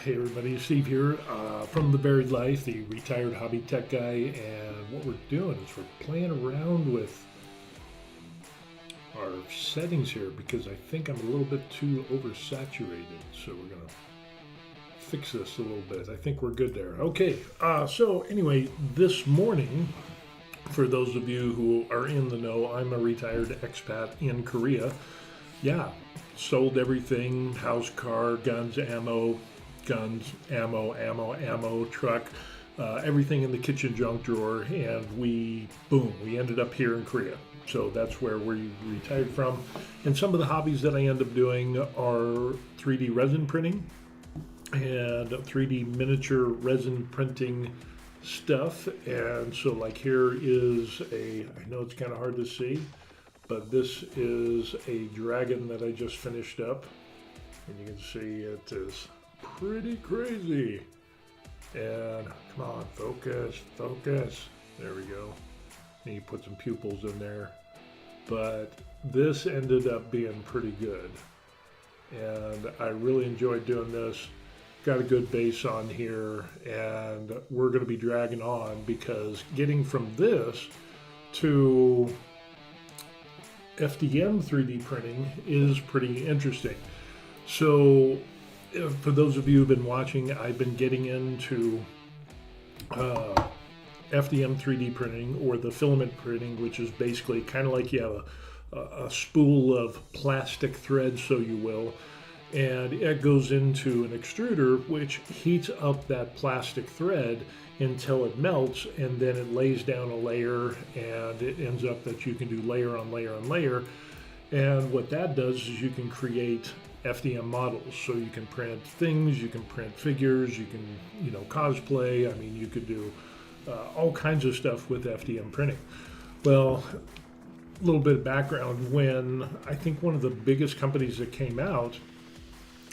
Hey everybody, Steve here from The Buried Life, the retired hobby tech guy, and what we're doing is we're playing around with our settings here because I think I'm a little bit too oversaturated, so we're going to fix this a little bit. I think we're good there. Okay, so anyway, this morning, for those of you who are in the know, I'm a retired expat in Korea. Yeah, sold everything, house, car, guns, ammo, truck, everything in the kitchen junk drawer, and we ended up here in Korea. So that's where we retired from. And some of the hobbies that I end up doing are 3D resin printing and 3D miniature resin printing stuff. And so like here is I know it's kind of hard to see, but this is a dragon that I just finished up. And you can see it is pretty crazy. And come on, focus. There we go. And you put some pupils in there. But this ended up being pretty good. And I really enjoyed doing this. Got a good base on here, and we're going to be dragging on because getting from this to FDM 3D printing is pretty interesting. So for those of you who've been watching, I've been getting into FDM 3D printing, or the filament printing, which is basically kind of like you have a spool of plastic thread, so you will, and it goes into an extruder which heats up that plastic thread until it melts, and then it lays down a layer, and it ends up that you can do layer on layer on layer. And what that does is you can create FDM models. So you can print things, you can print figures, you can, cosplay. I mean, you could do all kinds of stuff with FDM printing. Well, a little bit of background. When I think one of the biggest companies that came out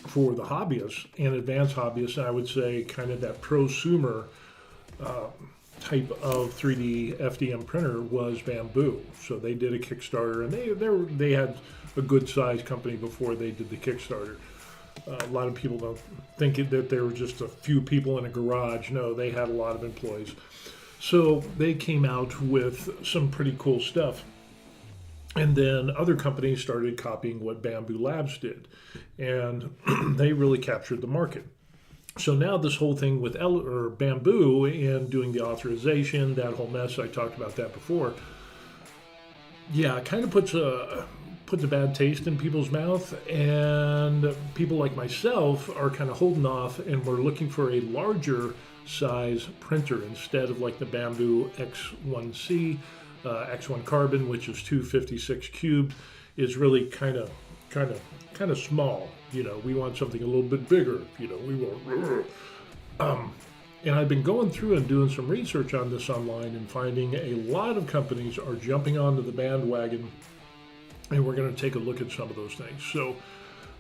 for the hobbyists and advanced hobbyists, and I would say kind of that prosumer type of 3D FDM printer was Bamboo. So they did a Kickstarter, and they had a good sized company before they did the Kickstarter. A lot of people don't think that there were just a few people in a garage. No, they had a lot of employees. So they came out with some pretty cool stuff. And then other companies started copying what Bamboo Labs did, and they really captured the market. So now this whole thing with Bamboo and doing the authorization, that whole mess, I talked about that before. Yeah, it kind of puts a bad taste in people's mouth, and people like myself are kind of holding off, and we're looking for a larger size printer instead of like the Bamboo X1C, X1 Carbon, which is 256 cubed, is really kind of small. We want something a little bit bigger. We want. And I've been going through and doing some research on this online and finding a lot of companies are jumping onto the bandwagon, and we're going to take a look at some of those things. So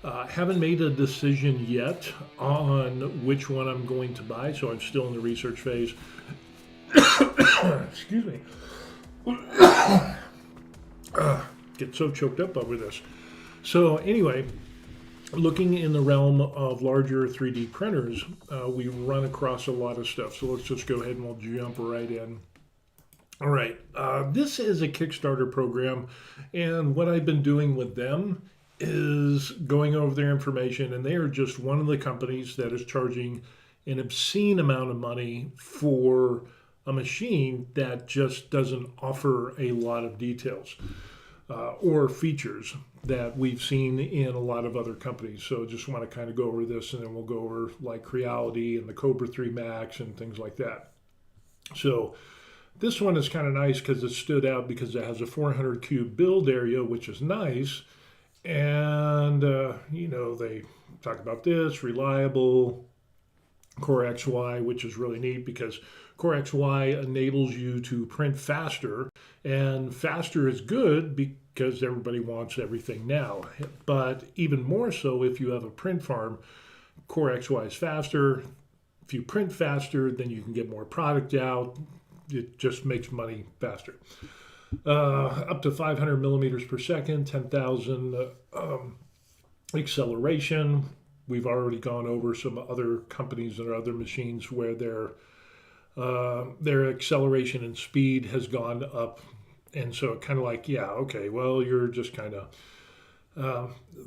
haven't made a decision yet on which one I'm going to buy, so I'm still in the research phase. Excuse me. Get so choked up over this. So anyway, looking in the realm of larger 3D printers, we run across a lot of stuff. So let's just go ahead and we'll jump right in. All right, this is a Kickstarter program, and what I've been doing with them is going over their information, and they are just one of the companies that is charging an obscene amount of money for a machine that just doesn't offer a lot of details or features that we've seen in a lot of other companies. So just want to kind of go over this, and then we'll go over like Creality and the Kobra 3 Max and things like that. So this one is kind of nice because it stood out because it has a 400 cube build area, which is nice. And, they talk about this, reliable, Core XY, which is really neat because Core XY enables you to print faster, and faster is good because everybody wants everything now. But even more so if you have a print farm, Core XY is faster. If you print faster, then you can get more product out. It just makes money faster. Up to 500 millimeters per second, 10,000 acceleration. we've already gone over some other companies and other machines where their acceleration and speed has gone up. And so kind of like, yeah, okay, well, you're just kind of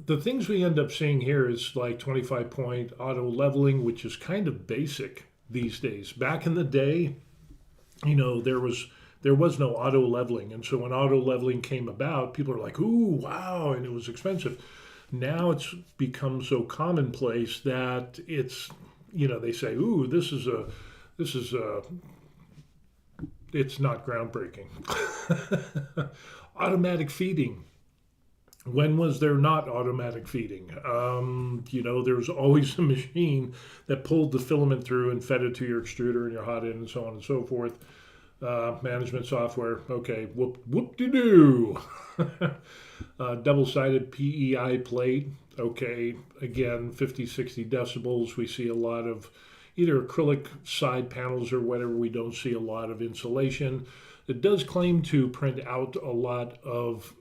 the things we end up seeing here is like 25-point auto leveling, which is kind of basic these days. Back in the day, there was no auto leveling, and so when auto leveling came about, people are like, "Ooh, wow!" and it was expensive. Now it's become so commonplace that they say, "Ooh, this is a," it's not groundbreaking. Automatic feeding. When was there not automatic feeding? There was always a machine that pulled the filament through and fed it to your extruder and your hot end and so on and so forth. Management software, okay, whoop-de-doo. Double-sided PEI plate, okay, again, 50, 60 decibels. We see a lot of either acrylic side panels or whatever. We don't see a lot of insulation. It does claim to print out a lot of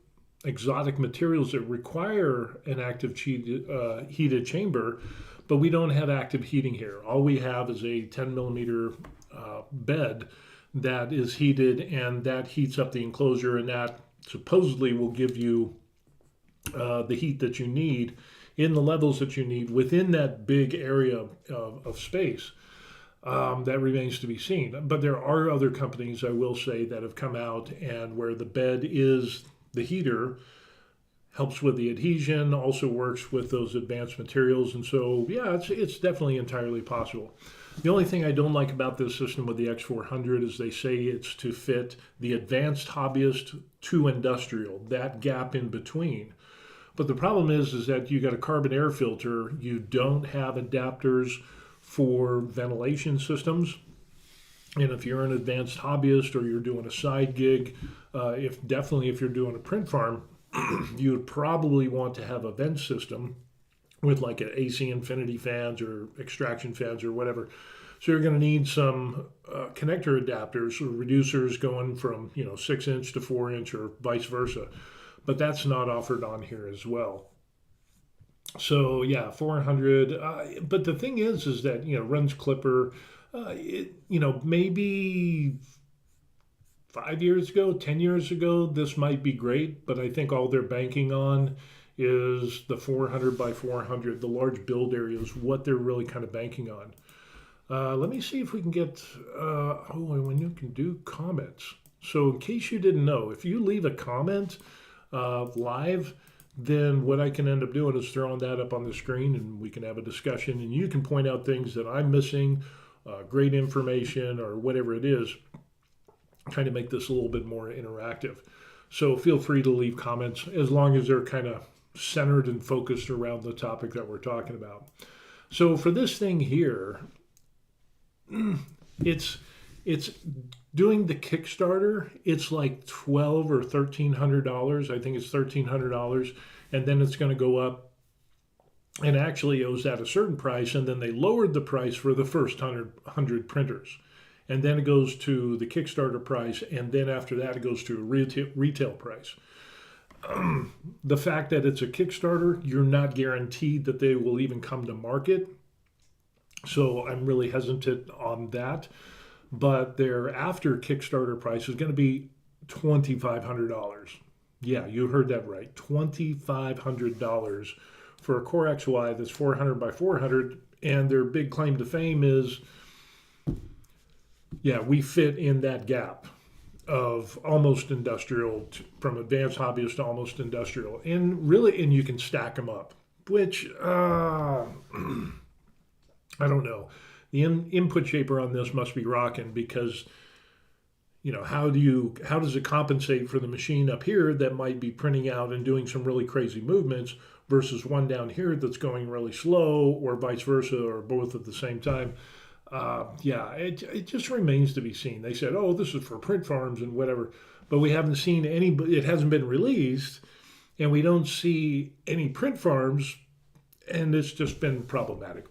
exotic materials that require an active heated chamber, but we don't have active heating here. All we have is a 10 millimeter bed that is heated, and that heats up the enclosure, and that supposedly will give you the heat that you need in the levels that you need within that big area of space. That remains to be seen. But there are other companies, I will say, that have come out and where the bed is the heater, helps with the adhesion, also works with those advanced materials. And so, yeah, it's definitely entirely possible. The only thing I don't like about this system with the X400 is they say it's to fit the advanced hobbyist to industrial, that gap in between. But the problem is that you got a carbon air filter, you don't have adapters for ventilation systems. And if you're an advanced hobbyist or you're doing a side gig, if you're doing a print farm, you would probably want to have a vent system with like an AC infinity fans or extraction fans or whatever. So you're going to need some connector adapters or reducers going from 6-inch to 4-inch or vice versa. But that's not offered on here as well. So yeah, 400. But the thing is that runs clipper. Maybe 5 years ago, 10 years ago, this might be great, but I think all they're banking on is the 400 by 400, the large build area is what they're really kind of banking on. Let me see if we can get, when you can do comments. So in case you didn't know, if you leave a comment live, then what I can end up doing is throwing that up on the screen and we can have a discussion and you can point out things that I'm missing, great information or whatever it is, trying to make this a little bit more interactive. So feel free to leave comments as long as they're kind of centered and focused around the topic that we're talking about. So for this thing here, it's doing the Kickstarter. It's like $1,200 or $1,300. I think it's $1,300, and then it's going to go up. And actually, it was at a certain price, and then they lowered the price for the first 100 printers. And then it goes to the Kickstarter price, and then after that, it goes to a retail price. The fact that it's a Kickstarter, you're not guaranteed that they will even come to market. So I'm really hesitant on that. But their after Kickstarter price is going to be $2,500. Yeah, you heard that right. $2,500 for a Core XY that's 400 by 400. And their big claim to fame is, yeah, we fit in that gap of almost industrial, from advanced hobbyist to almost industrial. And you can stack them up, which I don't know. The input shaper on this must be rocking because, how does it compensate for the machine up here that might be printing out and doing some really crazy movements versus one down here that's going really slow or vice versa or both at the same time? It just remains to be seen. They said, oh, this is for print farms and whatever, but we haven't seen it hasn't been released and we don't see any print farms and it's just been problematic.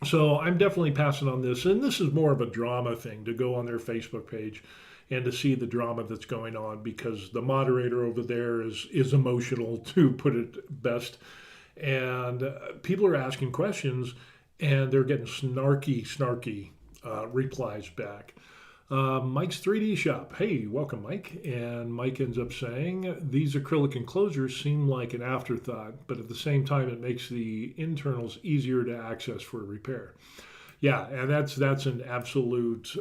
So I'm definitely passing on this, and this is more of a drama thing to go on their Facebook page and to see the drama that's going on because the moderator over there is emotional, to put it best. And people are asking questions, and they're getting snarky replies back. Mike's 3D Shop. Hey, welcome, Mike. And Mike ends up saying, these acrylic enclosures seem like an afterthought, but at the same time, it makes the internals easier to access for repair. Yeah, and that's an absolute,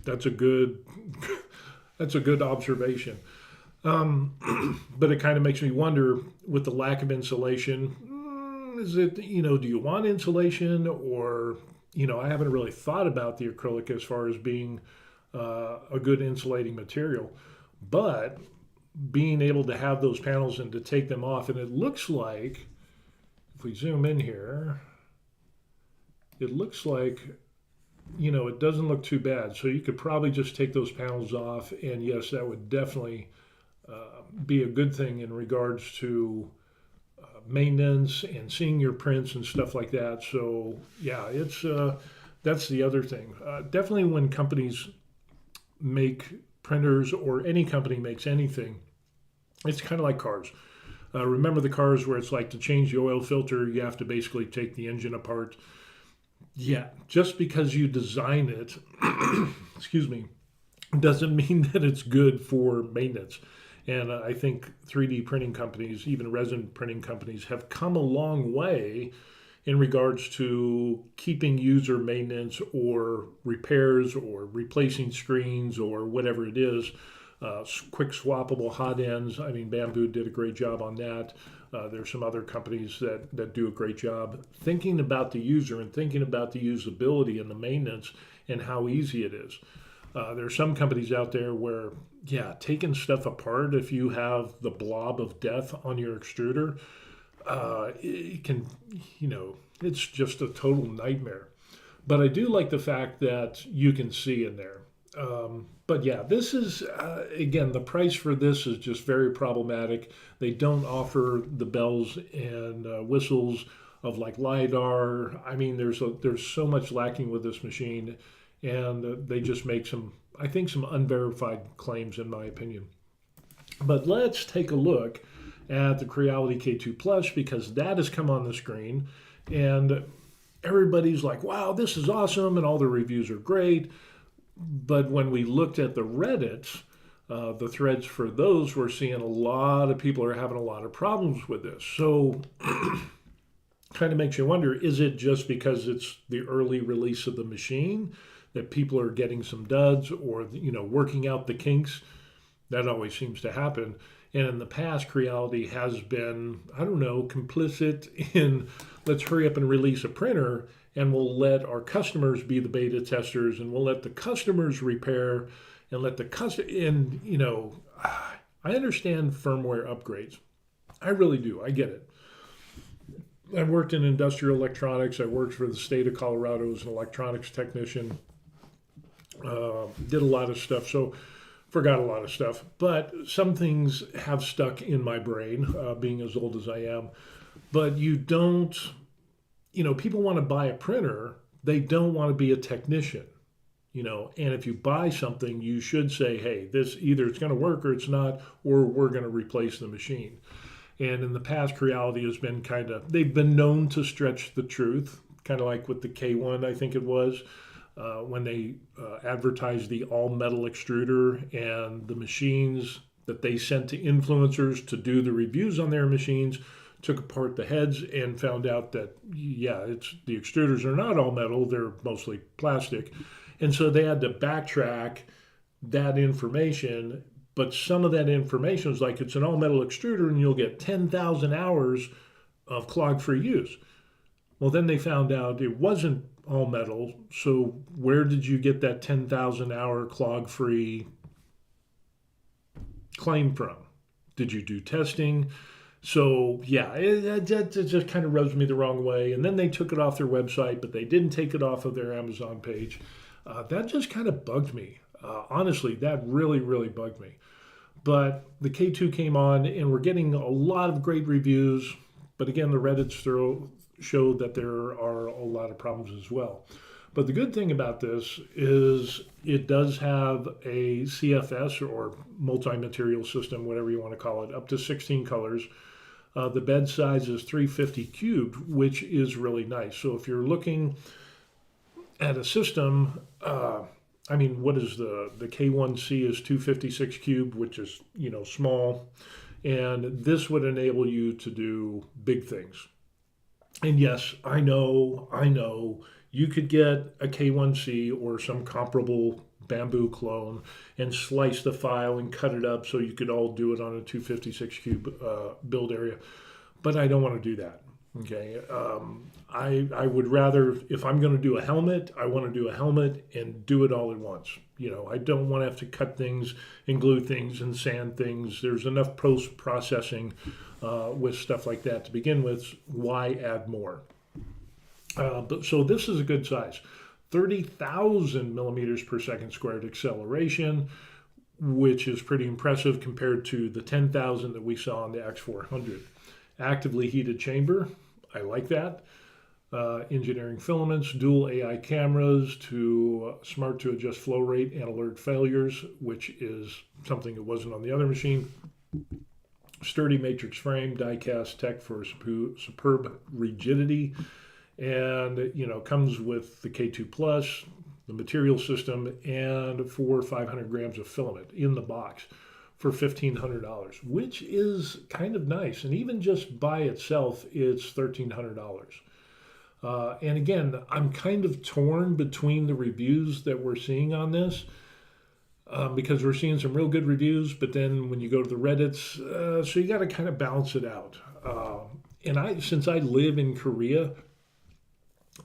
that's a good, that's a good observation. But it kind of makes me wonder, with the lack of insulation, is it, do you want insulation, or, I haven't really thought about the acrylic as far as being a good insulating material, but being able to have those panels and to take them off, and it looks like, if we zoom in here, it looks like, it doesn't look too bad. So you could probably just take those panels off, and yes, that would definitely be a good thing in regards to maintenance and seeing your prints and stuff like that. So yeah, it's that's the other thing. Definitely when companies make printers, or any company makes anything, it's kind of like cars. Remember the cars where it's like, to change the oil filter, you have to basically take the engine apart. Yeah, just because you design it, excuse me, doesn't mean that it's good for maintenance. And I think 3D printing companies, even resin printing companies, have come a long way in regards to keeping user maintenance or repairs or replacing screens or whatever it is. Quick swappable hot ends. I mean, Bamboo did a great job on that. There's some other companies that do a great job thinking about the user and thinking about the usability and the maintenance and how easy it is. There are some companies out there where, yeah, taking stuff apart, if you have the blob of death on your extruder, it can, it's just a total nightmare. But I do like the fact that you can see in there. But yeah, this is, again, the price for this is just very problematic. They don't offer the bells and whistles of like LiDAR. I mean, there's so much lacking with this machine, and they just make some unverified claims, in my opinion. But let's take a look at the Creality K2 Plus, because that has come on the screen, and everybody's like, wow, this is awesome, and all the reviews are great. But when we looked at the Reddit, the threads for those, we're seeing a lot of people are having a lot of problems with this. So kind of makes you wonder, is it just because it's the early release of the machine that people are getting some duds, or, working out the kinks? That always seems to happen. And in the past, Creality has been, I don't know, complicit in, let's hurry up and release a printer, and we'll let our customers be the beta testers, and we'll let the customers repair, and let the I understand firmware upgrades. I really do. I get it. I worked in industrial electronics. I worked for the state of Colorado as an electronics technician. Did a lot of stuff, so forgot a lot of stuff. But some things have stuck in my brain, being as old as I am. But you don't, people want to buy a printer. They don't want to be a technician, And if you buy something, you should say, hey, this either it's going to work or it's not, or we're going to replace the machine. And in the past, Creality has been they've been known to stretch the truth, kind of like with the K1, I think it was, when they advertised the all-metal extruder, and the machines that they sent to influencers to do the reviews on their machines took apart the heads and found out that, yeah, the extruders are not all metal, they're mostly plastic. And so they had to backtrack that information. But some of that information is like, it's an all-metal extruder and you'll get 10,000 hours of clog-free use. Well, then they found out it wasn't all metal. So where did you get that 10,000 hour clog-free claim from? Did you do testing? So yeah, it just kind of rubs me the wrong way. And then they took it off their website, but they didn't take it off of their Amazon page. That just kind of bugged me. Honestly, that really, really bugged me. But the K2 came on, and we're getting a lot of great reviews. But again, the Reddit showed that there are a lot of problems as well. But the good thing about this is it does have a CFS, or multi-material system, whatever you want to call it, up to 16 colors. The bed size is 350 cubed, which is really nice. So if you're looking at a system, I mean, what is the K1C is 256 cube, which is, small. And this would enable you to do big things. And yes, I know, you could get a K1C or some comparable bamboo clone and slice the file and cut it up so you could all do it on a 256 cube build area. But I don't want to do that. Okay. I would rather, if I'm going to do a helmet, I want to do a helmet and do it all at once. I don't want to have to cut things and glue things and sand things. There's enough post processing with stuff like that to begin with. Why add more? So this is a good size. 30,000 millimeters per second squared acceleration, which is pretty impressive compared to the 10,000 that we saw on the X400. Actively heated chamber, I like that. Engineering filaments, dual AI cameras to smart to adjust flow rate and alert failures, which is something that wasn't on the other machine. Sturdy matrix frame, die cast tech for superb rigidity, and comes with the K2 Plus, the material system, and 500 grams of filament in the box for $1,500, which is kind of nice. And even just by itself, it's $1,300. And again, I'm kind of torn between the reviews that we're seeing on this because we're seeing some real good reviews, but then when you go to the Reddits, so you got to kind of balance it out. And since I live in Korea,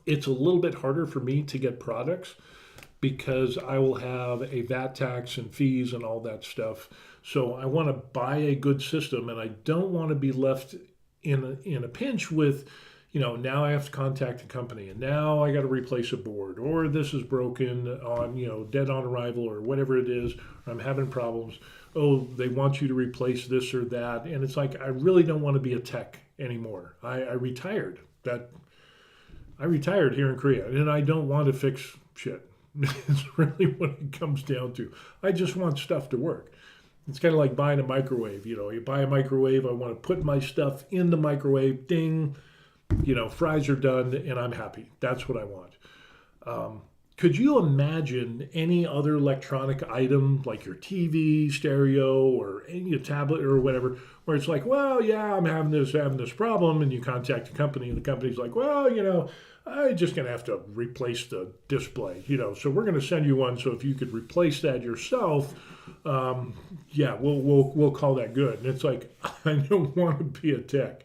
it's a little bit harder for me to get products because I will have a VAT tax and fees and all that stuff. So I want to buy a good system, and I don't want to be left in a pinch with, now I have to contact the company, and now I got to replace a board, or this is broken on, dead on arrival, or whatever it is, or I'm having problems. Oh, they want you to replace this or that. And it's like, I really don't want to be a tech anymore. I retired. I retired here in Korea, and I don't want to fix shit. It's really what it comes down to. I just want stuff to work. It's kind of like buying a microwave. You buy a microwave, I want to put my stuff in the microwave, ding, fries are done, and I'm happy. That's what I want. Could you imagine any other electronic item like your TV, stereo, or any tablet or whatever, where it's like, well, yeah, I'm having this problem, and you contact the company, and the company's like, well, I'm just going to have to replace the display, so we're going to send you one. So if you could replace that yourself, yeah, we'll call that good. And it's like, I don't want to be a tech.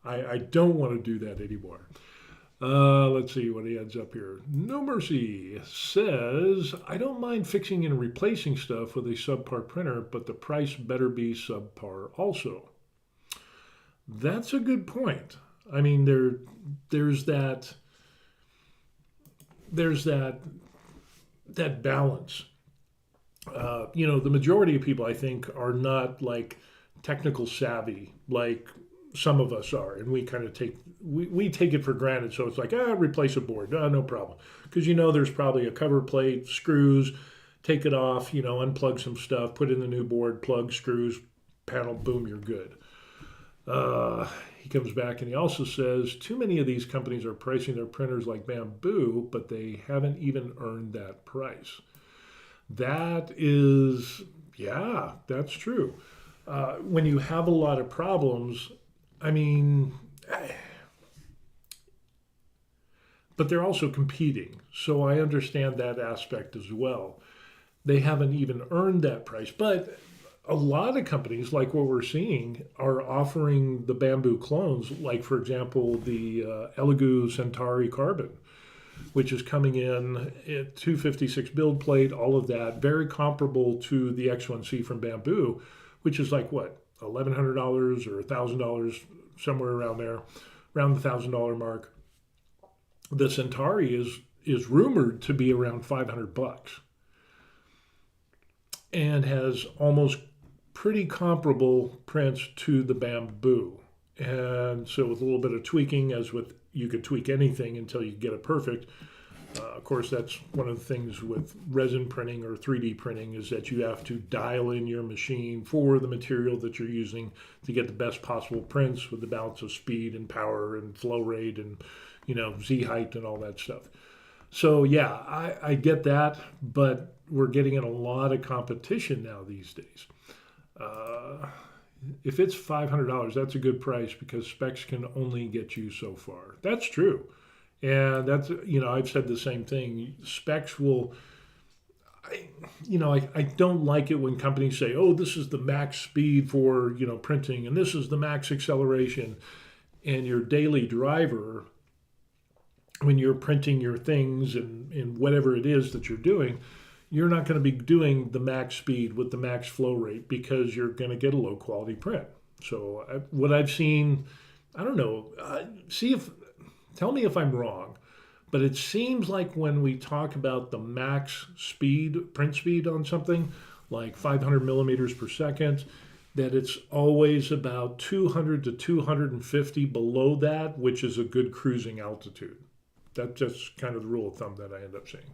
I don't want to do that anymore. Let's see what he ends up here. No Mercy says, I don't mind fixing and replacing stuff with a subpar printer, but the price better be subpar also. That's a good point. I mean, there's that balance. The majority of people, I think, are not like technical savvy like some of us are, and we kind of take it for granted. So it's like, replace a board, no problem, because there's probably a cover plate, screws, take it off, unplug some stuff, put in the new board, plug, screws, panel, boom, you're good. He comes back and he also says, too many of these companies are pricing their printers like bamboo, but they haven't even earned that price. That is, yeah, that's true. When you have a lot of problems, I mean, but they're also competing. So I understand that aspect as well. They haven't even earned that price. But a lot of companies, like what we're seeing, are offering the bamboo clones, like, for example, the Elegoo Centauri Carbon, which is coming in at 256 build plate, all of that, very comparable to the X1C from Bamboo, which is like, what, $1,100 or $1,000, somewhere around there, around the $1,000 mark. The Centauri is rumored to be around $500 and has almost pretty comparable prints to the Bamboo. And so with a little bit of tweaking, as with you could tweak anything until you get it perfect, Of course, that's one of the things with resin printing or 3D printing is that you have to dial in your machine for the material that you're using to get the best possible prints with the balance of speed and power and flow rate and, Z height and all that stuff. So yeah, I get that, but we're getting in a lot of competition now these days. If it's $500, that's a good price because specs can only get you so far. That's true. And that's, I've said the same thing. Specs will, I don't like it when companies say, oh, this is the max speed for, printing, and this is the max acceleration. And your daily driver, when you're printing your things and whatever it is that you're doing, you're not going to be doing the max speed with the max flow rate because you're going to get a low quality print. So what I've seen, I don't know, tell me if I'm wrong, but it seems like when we talk about the max speed, print speed on something like 500 millimeters per second, that it's always about 200 to 250 below that, which is a good cruising altitude. That's just kind of the rule of thumb that I end up seeing.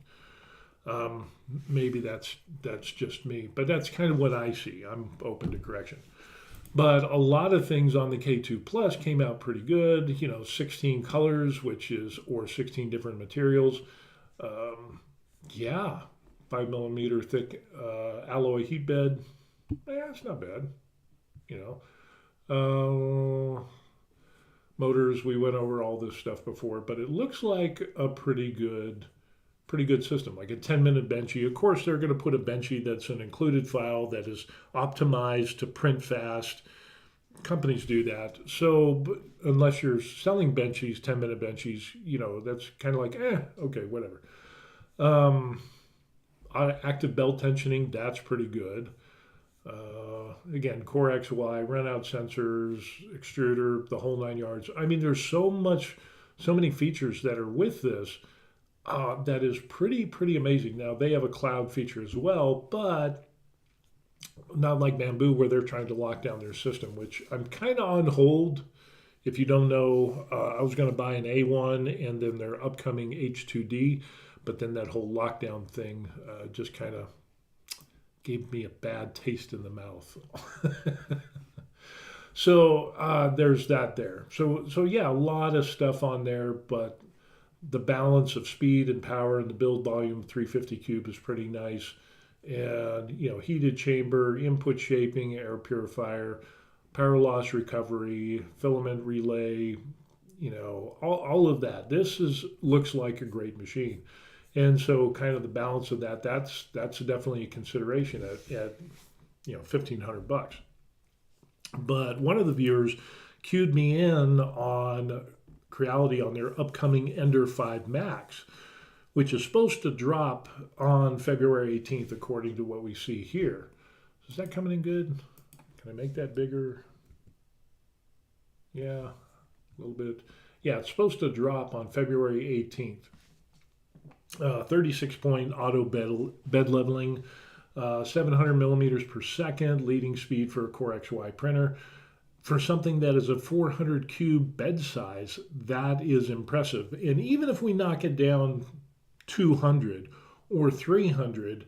Maybe that's just me, but that's kind of what I see. I'm open to correction. But a lot of things on the K2 Plus came out pretty good. 16 colors, or 16 different materials. 5 millimeter thick alloy heat bed. Yeah, it's not bad. Motors, we went over all this stuff before, but it looks like a pretty good system, like a 10-minute benchy. Of course, they're going to put a benchy that's an included file that is optimized to print fast. Companies do that. So but unless you're selling benchies, 10-minute benchies, that's kind of like, okay, whatever. Active belt tensioning, that's pretty good. Again, Core XY, run-out sensors, extruder, the whole 9 yards. I mean, there's so many features that are with this that is pretty amazing. Now, they have a cloud feature as well, but not like Bamboo where they're trying to lock down their system, which I'm kind of on hold. If you don't know, I was going to buy an A1 and then their upcoming H2D, but then that whole lockdown thing just kind of gave me a bad taste in the mouth. So there's that there. So yeah, a lot of stuff on there, but the balance of speed and power and the build volume 350 cube is pretty nice. And, heated chamber, input shaping, air purifier, power loss recovery, filament relay, all of that. This looks like a great machine. And so kind of the balance of that's definitely a consideration at $1,500. But one of the viewers cued me in on Creality on their upcoming Ender 5 Max, which is supposed to drop on February 18th, according to what we see here. Is that coming in good? Can I make that bigger? Yeah, a little bit. Yeah, it's supposed to drop on February 18th. 36-point auto bed leveling, 700 millimeters per second, leading speed for a Core XY printer. For something that is a 400 cube bed size, that is impressive. And even if we knock it down 200 or 300,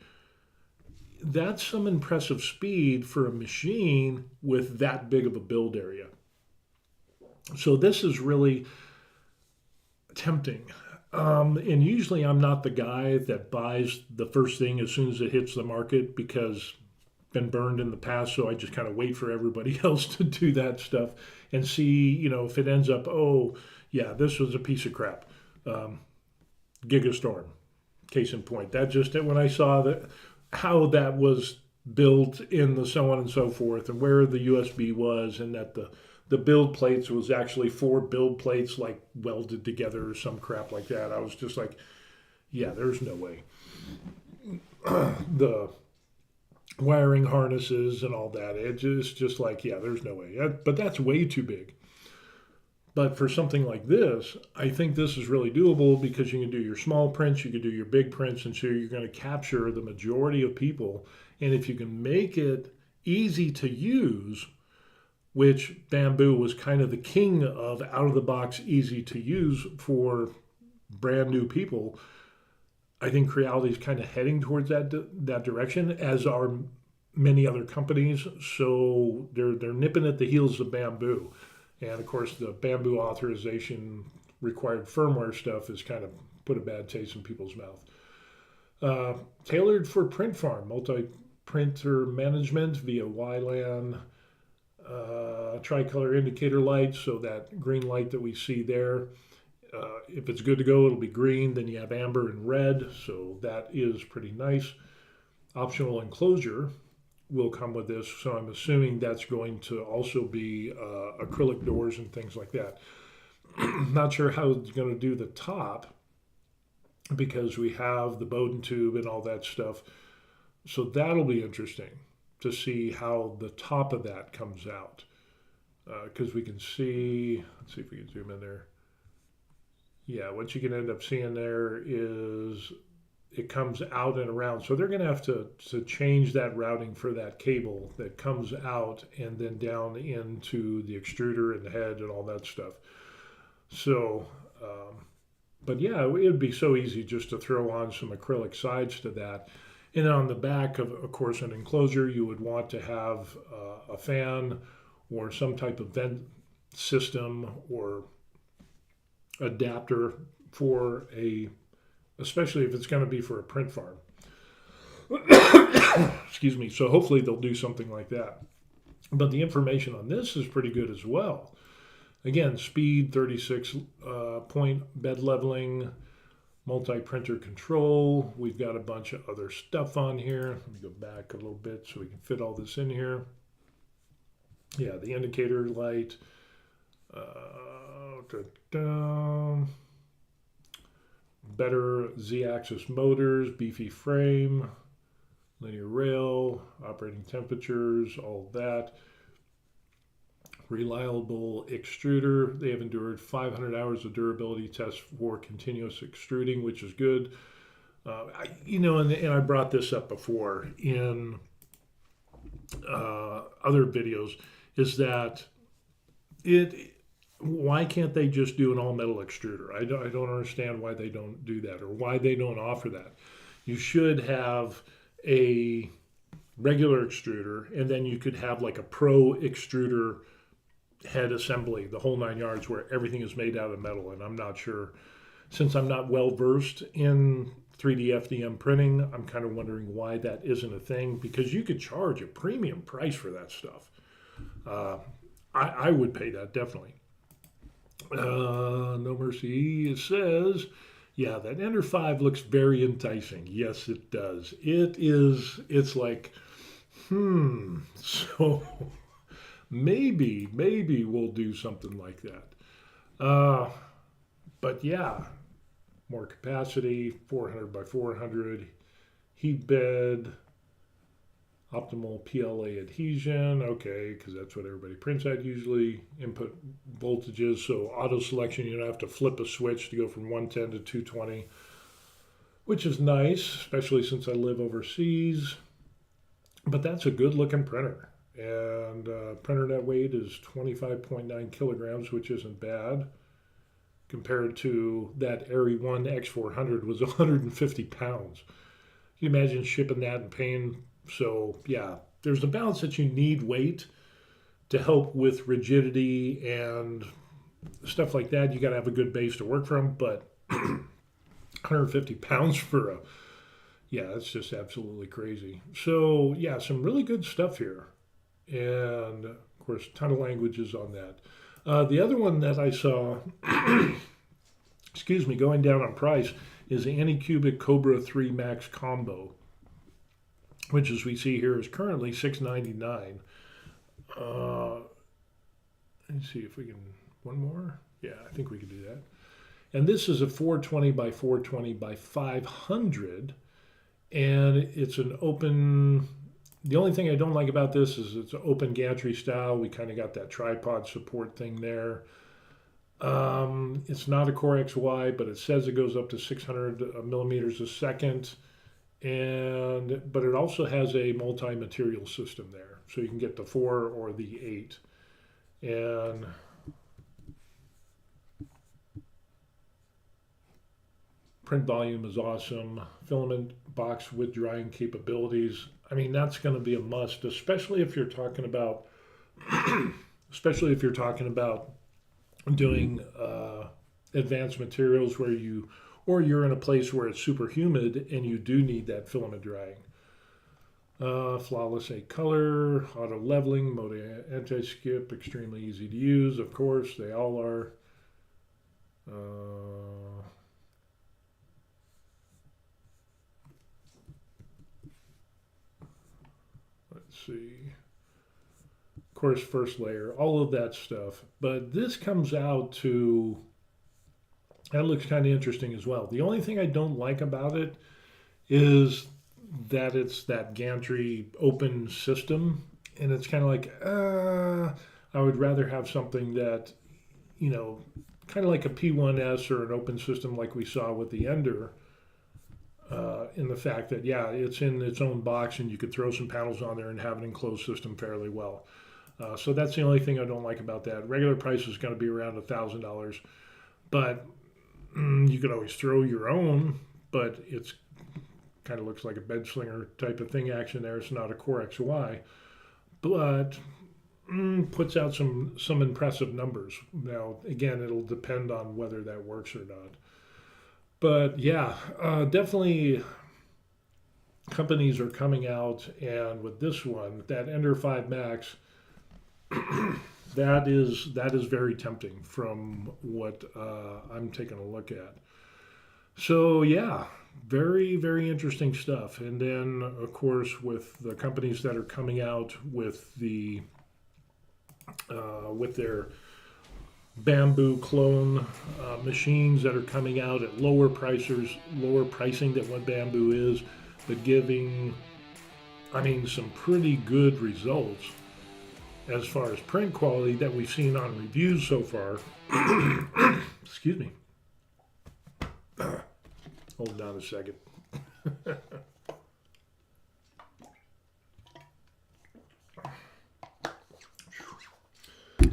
that's some impressive speed for a machine with that big of a build area. So this is really tempting. And usually I'm not the guy that buys the first thing as soon as it hits the market because been burned in the past, so I just kind of wait for everybody else to do that stuff and see, if it ends up, oh, yeah, this was a piece of crap. Gigastorm, case in point. That just, when I saw how that was built in the so on and so forth and where the USB was and that the build plates was actually 4 build plates like welded together or some crap like that. I was just like, yeah, there's no way. The wiring harnesses and all that, it's just like, yeah, there's no way. But that's way too big. But for something like this, I think this is really doable because you can do your small prints, you can do your big prints, and so you're going to capture the majority of people. And if you can make it easy to use, which Bamboo was kind of the king of out-of-the-box easy to use for brand new people, I think Creality is kind of heading towards that direction, as are many other companies. So they're nipping at the heels of Bamboo, and of course the Bamboo authorization required firmware stuff has kind of put a bad taste in people's mouth. Tailored for print farm, multi-printer management via YLAN, tricolor indicator light, so that green light that we see there, if it's good to go, it'll be green. Then you have amber and red, so that is pretty nice. Optional enclosure will come with this, so I'm assuming that's going to also be acrylic doors and things like that. Not sure how it's going to do the top, because we have the Bowden tube and all that stuff. So that'll be interesting to see how the top of that comes out. Because we can see, let's see if we can zoom in there. Yeah, what you can end up seeing there is it comes out and around. So they're going to have to change that routing for that cable that comes out and then down into the extruder and the head and all that stuff. So, but yeah, it'd be so easy just to throw on some acrylic sides to that. And on the back of course, an enclosure, you would want to have a fan or some type of vent system or adapter for especially if it's going to be for a print farm. Excuse me. So hopefully they'll do something like that. But the information on this is pretty good as well. Again, speed, 36 point bed leveling, multi-printer control. We've got a bunch of other stuff on here. Let me go back a little bit so we can fit all this in here. Yeah, the indicator light. Better Z-axis motors, beefy frame, linear rail, operating temperatures, all that. Reliable extruder. They have endured 500 hours of durability tests for continuous extruding, which is good. And I brought this up before in other videos, is that why can't they just do an all-metal extruder? I don't understand why they don't do that, or why they don't offer that. You should have a regular extruder, and then you could have like a pro extruder head assembly, the whole 9 yards, where everything is made out of metal. And I'm not sure, since I'm not well versed in 3D FDM printing, I'm kind of wondering why that isn't a thing, because you could charge a premium price for that stuff. I would pay that, definitely. No Mercy, it says, yeah, that Ender 5 looks very enticing. Yes, it does. It's like, so maybe we'll do something like that. But yeah, more capacity, 400 by 400, heat bed, optimal PLA adhesion, okay, because that's what everybody prints at usually. Input voltages, so auto selection, you don't have to flip a switch to go from 110 to 220, which is nice, especially since I live overseas. But that's a good looking printer. And printer net weight is 25.9 kilograms, which isn't bad, compared to that Eryone X400 was 150 pounds. Can you imagine shipping that and paying? So yeah, there's a balance that you need weight to help with rigidity and stuff like that. You got to have a good base to work from, but 150 pounds for that's just absolutely crazy. So yeah, some really good stuff here. And of course, a ton of languages on that. The other one that I saw, excuse me, going down on price is the Anycubic Kobra 3 Max Combo, which, as we see here, is currently $699. Let's see if we can, one more? Yeah, I think we can do that. And this is a 420 by 420 by 500, and it's an open, the only thing I don't like about this is it's an open gantry style. We kind of got that tripod support thing there. It's not a Core XY, but it says it goes up to 600 millimeters a second. But it also has a multi-material system there. So you can get the 4 or the 8. And Print volume is awesome. Filament box with drying capabilities. I mean, that's going to be a must, especially if you're talking about, especially if you're talking about doing advanced materials where you, or you're in a place where it's super humid and you do need that filament drying. Flawless 8 color, auto leveling, mode anti-skip, extremely easy to use. Of course, they all are. Let's see. Of course, first layer, all of that stuff. But this comes out to, that looks kind of interesting as well. The only thing I don't like about it is that it's that gantry open system, and it's kind of like, I would rather have something that, you know, kind of like a P1S or an open system like we saw with the Ender, in the fact that, yeah, it's in its own box and you could throw some panels on there and have an enclosed system fairly well. So that's the only thing I don't like about that. Regular price is going to be around $1,000, but you could always throw your own, but it's kind of looks like a bed slinger type of thing action there. It's not a Core XY, but puts out some impressive numbers. Now, again, it'll depend on whether that works or not. But yeah, definitely companies are coming out, and with this one, that Ender 5 Max, that is very tempting from what I'm taking a look at. So yeah, very, very interesting stuff. And then, of course, with the companies that are coming out with the with their bamboo clone machines that are coming out at lower pricing than what bamboo is, but giving, I mean, some pretty good results as far as print quality that we've seen on reviews so far. Excuse me. Hold on a second.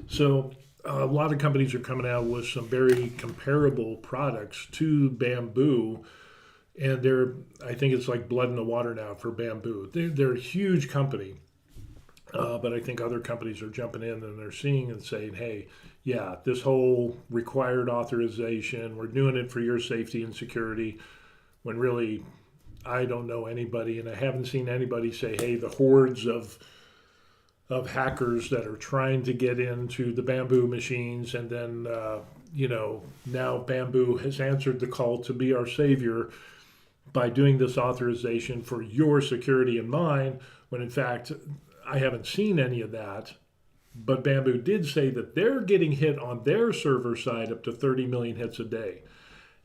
So a lot of companies are coming out with some very comparable products to bamboo, and I think it's like blood in the water now for bamboo. They're a huge company, but I think other companies are jumping in and they're seeing and saying, hey, yeah, this whole required authorization, we're doing it for your safety and security, when really I don't know anybody, and I haven't seen anybody say, hey, the hordes of hackers that are trying to get into the bamboo machines, and then now bamboo has answered the call to be our savior by doing this authorization for your security and mine, when in fact I haven't seen any of that. But bamboo did say that they're getting hit on their server side up to 30 million hits a day.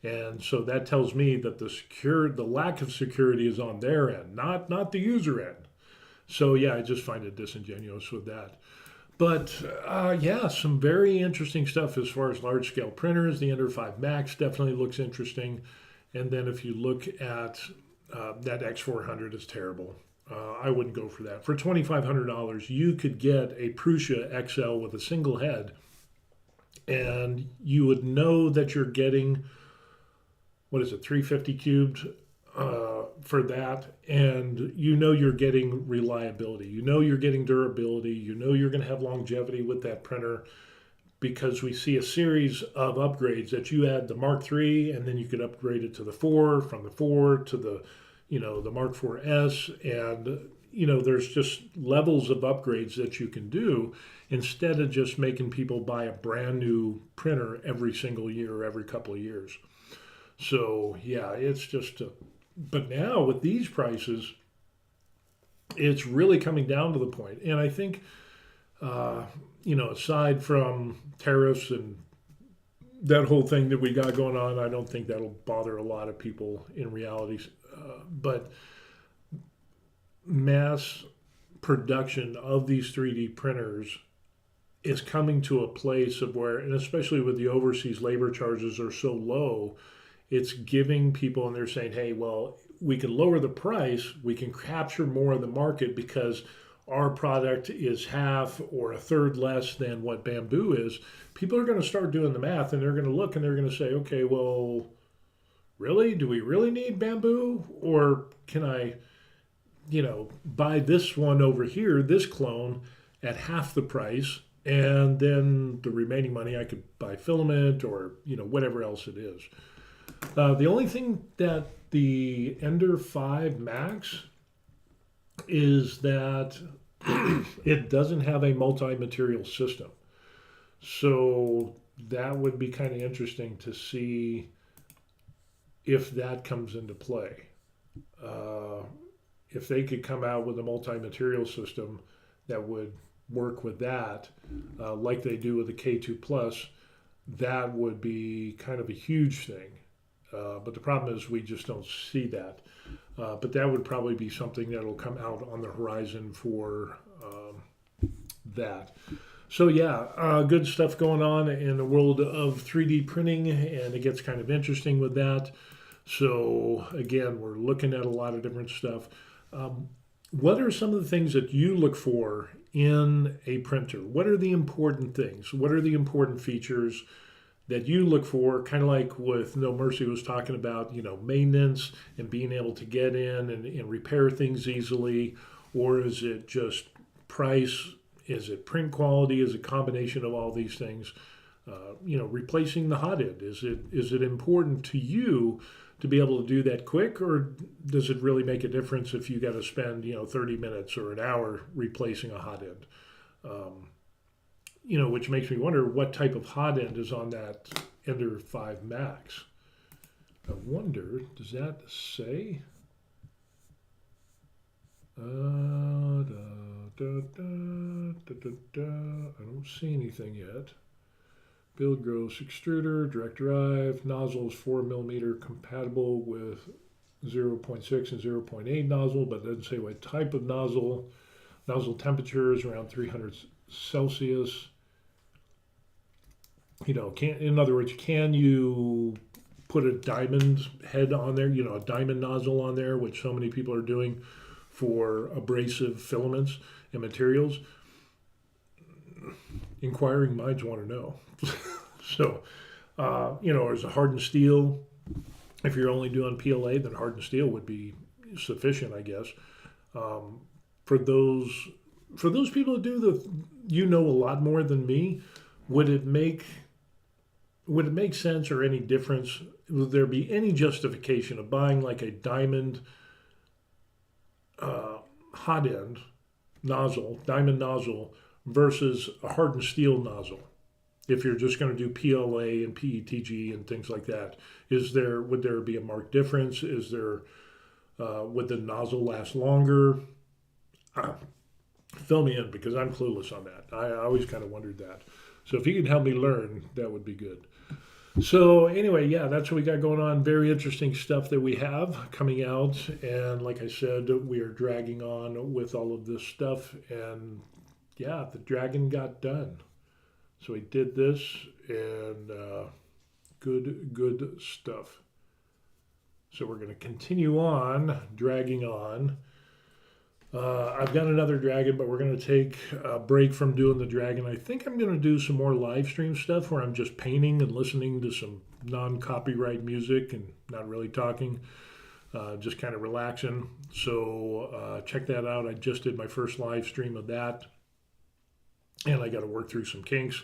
And so that tells me that the lack of security is on their end, not the user end. So yeah, I just find it disingenuous with that. But yeah, some very interesting stuff as far as large scale printers. The Ender 5 Max definitely looks interesting. And then if you look at that X400 is terrible. I wouldn't go for that. For $2,500, you could get a Prusa XL with a single head, and you would know that you're getting, what is it, 350 cubed for that, and you know you're getting reliability. You know you're getting durability. You know you're going to have longevity with that printer, because we see a series of upgrades that you add the Mark III, and then you could upgrade it to the 4, from the 4 to the the Mark IVS, and there's just levels of upgrades that you can do instead of just making people buy a brand new printer every single year or every couple of years. So yeah, it's just but now with these prices, it's really coming down to the point. And I think aside from tariffs and that whole thing that we got going on, I don't think that'll bother a lot of people in reality. But mass production of these 3D printers is coming to a place of where, and especially with the overseas labor charges are so low, it's giving people, and they're saying, hey, well, we can lower the price, we can capture more of the market because our product is half or a third less than what bamboo is. People are going to start doing the math, and they're going to look and they're going to say, okay, well, really? Do we really need bamboo? Or can I, buy this one over here, this clone, at half the price, and then the remaining money I could buy filament or, whatever else it is. The only thing that the Ender 5 Max is that it doesn't have a multi-material system. So that would be kind of interesting to see if that comes into play. If they could come out with a multi-material system that would work with that, like they do with the K2 Plus, that would be kind of a huge thing. But the problem is we just don't see that. But that would probably be something that will come out on the horizon for that. So yeah, good stuff going on in the world of 3D printing, and it gets kind of interesting with that. So again, we're looking at a lot of different stuff. What are some of the things that you look for in a printer? What are the important things? What are the important features that you look for? Kind of like with No Mercy was talking about, maintenance and being able to get in and repair things easily. Or is it just price? Is it print quality? Is it a combination of all these things? Replacing the hot end. Is it important to you to be able to do that quick, or does it really make a difference if you got to spend 30 minutes or an hour replacing a hot end? Which makes me wonder what type of hot end is on that Ender 5 Max. I wonder, does that say? I don't see anything yet. Build gross extruder, direct drive, nozzles 4mm compatible with 0.6 and 0.8 nozzle, but it doesn't say what type of nozzle. Nozzle temperature is around 300 Celsius. In other words, can you put a diamond head on there, a diamond nozzle on there, which so many people are doing for abrasive filaments and materials? Inquiring minds want to know. So, is a hardened steel, if you're only doing PLA, then hardened steel would be sufficient, I guess. For those people that do a lot more than me, would it make sense or any difference? Would there be any justification of buying like a diamond hot end nozzle, diamond nozzle, versus a hardened steel nozzle? If you're just going to do PLA and PETG and things like that, would there be a marked difference? Would the nozzle last longer? Fill me in, because I'm clueless on that. I always kind of wondered that. So if you can help me learn, that would be good. So anyway, yeah, that's what we got going on. Very interesting stuff that we have coming out. And like I said, we are dragging on with all of this stuff. And yeah, the dragon got done. So we did this, and good stuff. So we're going to continue on, dragging on. I've got another dragon, but we're going to take a break from doing the dragon. I think I'm going to do some more live stream stuff where I'm just painting and listening to some non-copyright music and not really talking, just kind of relaxing. So check that out. I just did my first live stream of that. And I got to work through some kinks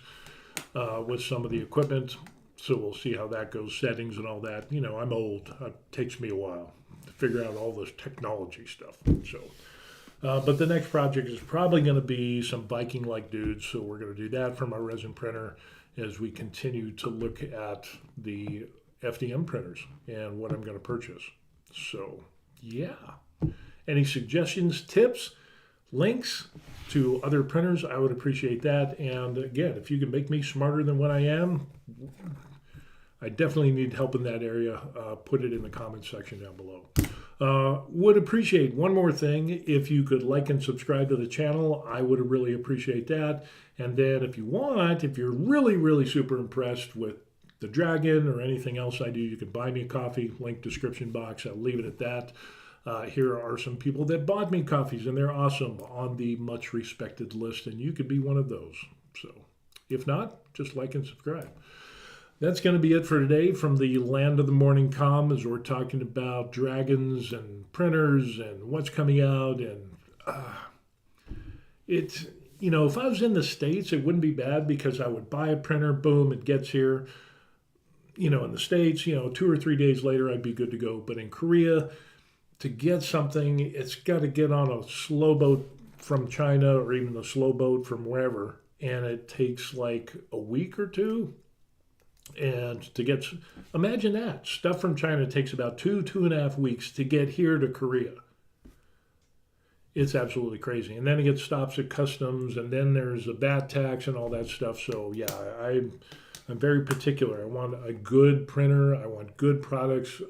with some of the equipment. So we'll see how that goes, settings and all that. I'm old. It takes me a while to figure out all this technology stuff. So, but the next project is probably going to be some Viking-like dudes. So we're going to do that from our resin printer as we continue to look at the FDM printers and what I'm going to purchase. So, yeah. Any suggestions, tips, links to other printers, I would appreciate that. And again, if you can make me smarter than what I am, I definitely need help in that area. Put it in the comments section down below. Would appreciate one more thing. If you could like and subscribe to the channel, I would really appreciate that. And then if you're really, really super impressed with the dragon or anything else I do, you can buy me a coffee, link description box. I'll leave it at that. Here are some people that bought me coffees, and they're awesome, on the much respected list, and you could be one of those. So if not, just like and subscribe. that's going to be it for today from the land of the morning calm, as we're talking about dragons and printers and what's coming out. And it's, if I was in the States, it wouldn't be bad because I would buy a printer, boom, it gets here. In the States, 2 or 3 days later, I'd be good to go. But in Korea, to get something, it's got to get on a slow boat from China or even a slow boat from wherever. And it takes like a week or two. And imagine that. Stuff from China takes about 2.5 weeks to get here to Korea. It's absolutely crazy. And then it gets stops at customs, and then there's a VAT tax and all that stuff. So yeah, I'm very particular. I want a good printer. I want good products.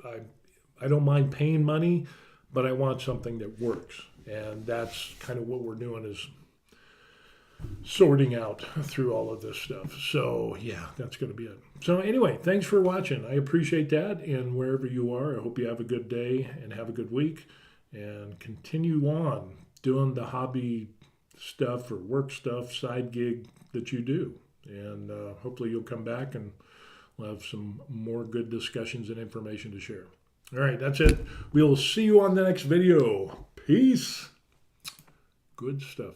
I don't mind paying money, but I want something that works. And that's kind of what we're doing, is sorting out through all of this stuff. So yeah, that's going to be it. So anyway, thanks for watching. I appreciate that. And wherever you are, I hope you have a good day and have a good week, and continue on doing the hobby stuff or work stuff, side gig that you do. And hopefully you'll come back and we'll have some more good discussions and information to share. All right, that's it. We'll see you on the next video. Peace. Good stuff.